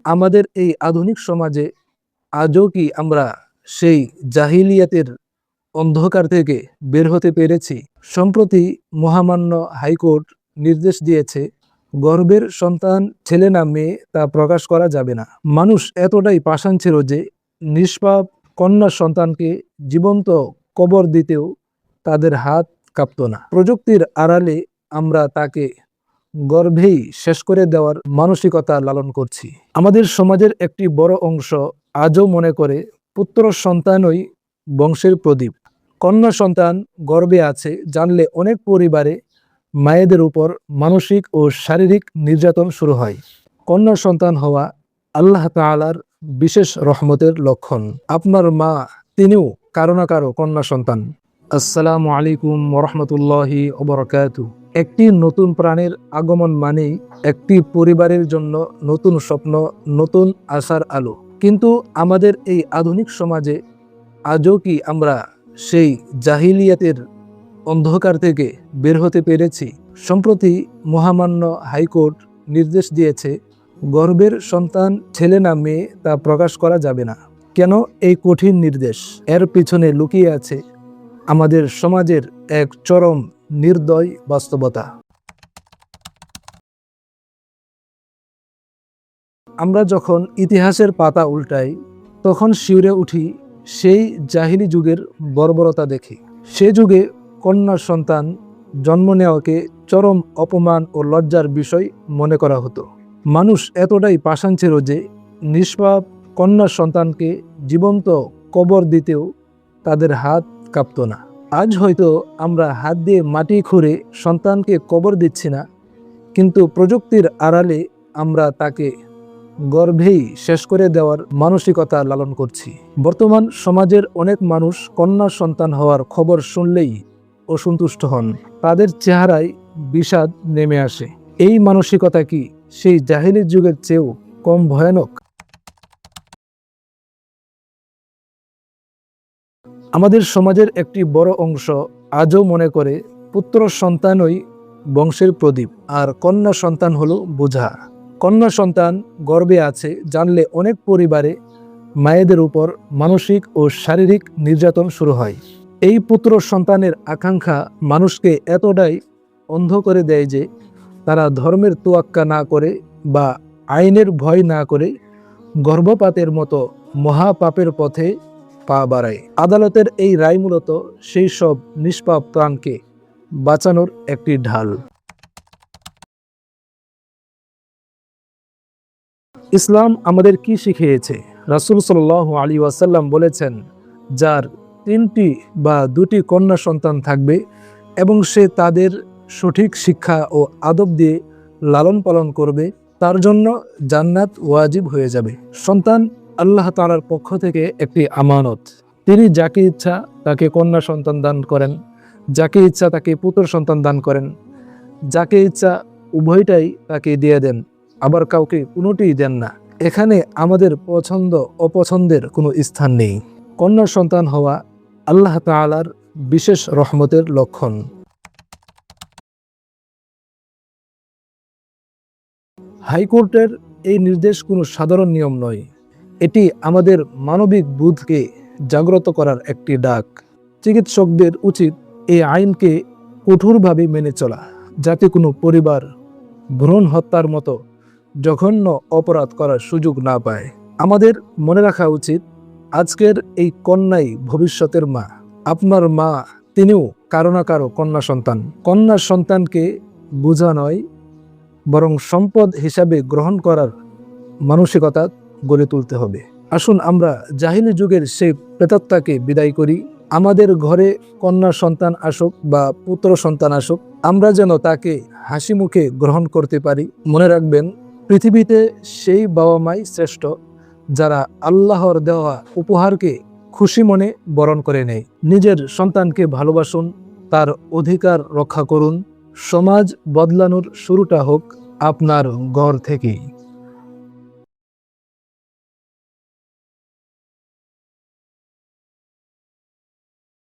আমাদের এই আধুনিক সমাজে আজও কি আমরা সেই জাহিলিয়াতের অন্ধকার থেকে বের হতে পেরেছি? সম্প্রতি মহামান্য হাইকোর্ট নির্দেশ দিয়েছে, গর্ভের সন্তান ছেলে না মেয়ে তা প্রকাশ করা যাবে না। মানুষ এতটাই পাষাণ ছিল যে নিষ্পাপ কন্যা সন্তানকে জীবন্ত কবর দিতেও তাদের হাত কাঁপত না। প্রযুক্তির আড়ালে আমরা তাকে গর্ভেই শেষ করে দেওয়ার মানসিকতা লালন করছি। আমাদের সমাজের একটি বড় অংশ আজও মনে করে পুত্র সন্তানই বংশের প্রদীপ। কন্যা সন্তান গর্ভে আছে জানলে অনেক পরিবারে মায়েদের উপর মানসিক ও শারীরিক নির্যাতন শুরু হয়। কন্যা সন্তান হওয়া আল্লাহ তাআলার বিশেষ রহমতের লক্ষণ। আপনার মা তিনিও কারো না কারো কন্যা সন্তান। আসসালামু আলাইকুম ওয়া রাহমাতুল্লাহি ওয়া বারাকাতুহু। একটি নতুন প্রাণের আগমন মানেই একটি পরিবারের জন্য নতুন স্বপ্ন, নতুন আশার আলো। কিন্তু আমাদের এই আধুনিক সমাজে আজও কি আমরা সেই জাহিলিয়াতের অন্ধকার থেকে বের হতে পেরেছি? সম্প্রতি মহামান্য হাইকোর্ট নির্দেশ দিয়েছে, গর্ভের সন্তান ছেলে না মেয়ে তা প্রকাশ করা যাবে না। কেন এই কঠিন নির্দেশ? এর পিছনে লুকিয়ে আছে আমাদের সমাজের এক চরম নির্দয় বাস্তবতা। আমরা যখন ইতিহাসের পাতা উল্টাই তখন শিউরে উঠি সেই জাহিলি যুগের বর্বরতা দেখি। সে যুগে কন্যা সন্তান জন্ম নেওয়াকে চরম অপমান ও লজ্জার বিষয় মনে করা হতো। মানুষ এতটাই পাষাণ ছিল যে নিষ্পাপ কন্যা সন্তানকে জীবন্ত কবর দিতেও তাদের হাত কাঁপত না। আজ হয়তো আমরা হাত দিয়ে মাটি খুঁড়ে সন্তানকে কবর দিচ্ছি না, কিন্তু প্রযুক্তির আড়ালে আমরা তাকে গর্ভেই শেষ করে দেওয়ার মানসিকতা লালন করছি। বর্তমান সমাজের অনেক মানুষ কন্যা সন্তান হওয়ার খবর শুনলেই অসন্তুষ্ট হন। তাদের চেহারায় বিষাদ নেমে আসে। এই মানসিকতা কি সেই জাহিলি যুগের চেয়েও কম ভয়ানক? আমাদের সমাজের একটি বড় অংশ আজও মনে করে পুত্র সন্তানই বংশের প্রদীপ আর কন্যা সন্তান হলো বোঝা। কন্যা সন্তান গর্ভে আছে জানলে অনেক পরিবারে মায়েদের উপর মানসিক ও শারীরিক নির্যাতন শুরু হয়। এই পুত্র সন্তানের আকাঙ্ক্ষা মানুষকে এতটাই অন্ধ করে দেয় যে তারা ধর্মের তোয়াক্কা না করে বা আইনের ভয় না করে গর্ভপাতের মতো মহাপাপের পথে পা বাড়ায়। আদালতের এই রায় মূলত সেই সব নিষ্পাপ প্রাণকে বাঁচানোর একটি ঢাল। ইসলাম আমাদের কি শিখিয়েছে? রাসূল সাল্লাল্লাহু আলাইহি ওয়াসাল্লাম বলেছেন, যার 3টি বা 2টি কন্যা সন্তান থাকবে এবং সে তাদের সঠিক শিক্ষা ও আদব দিয়ে লালন পালন করবে, তার জন্য জান্নাত ওয়াজিব হয়ে যাবে। সন্তান আল্লাহ তাআলার পক্ষ থেকে একটি আমানত। তিনি যাকে ইচ্ছা তাকে কন্যা সন্তান দান করেন, যাকে ইচ্ছা তাকে পুত্র সন্তান দান করেন, যাকে ইচ্ছা উভয়টাই তাকে দিয়ে দেন, আবার কাউকে কোনোটিই দেন না। এখানে আমাদের পছন্দ অপছন্দের কোনো স্থান নেই। কন্যা সন্তান হওয়া আল্লাহ তাআলার বিশেষ রহমতের লক্ষণ। হাইকোর্টের এই নির্দেশ কোনো সাধারণ নিয়ম নয়, এটি আমাদের মানবিক বোধকে জাগ্রত করার একটি ডাক। চিকিৎসকদের উচিত এই আইনকে কঠোরভাবে মেনে চলা, যাতে কোনো পরিবার ভ্রূণ হত্যার মতো জঘন্য অপরাধ করার সুযোগ না পায়। আমাদের মনে রাখা উচিত, আজকের এই কন্যাই ভবিষ্যতের মা। আপনার মা তিনিও কারো না কারো কন্যা সন্তান। কন্যা সন্তানকে বোঝা নয়, বরং সম্পদ হিসাবে গ্রহণ করার মানসিকতা গড়ে তুলতে হবে। আসুন আমরা জাহিলি যুগের সেই প্রেতাত্মাকে বিদায় করি। আমাদের ঘরে কন্যা সন্তান আসুক বা পুত্র সন্তান আসুক, আমরা যেন তাকে হাসি মুখে গ্রহণ করতে পারি। মনে রাখবেন, পৃথিবীতে সেই বাবা মাই শ্রেষ্ঠ যারা আল্লাহর দেওয়া উপহারকে খুশি মনে বরণ করে নেয়। নিজের সন্তানকে ভালোবাসুন, তার অধিকার রক্ষা করুন। সমাজ বদলানোর শুরুটা হোক আপনার ঘর থেকেই।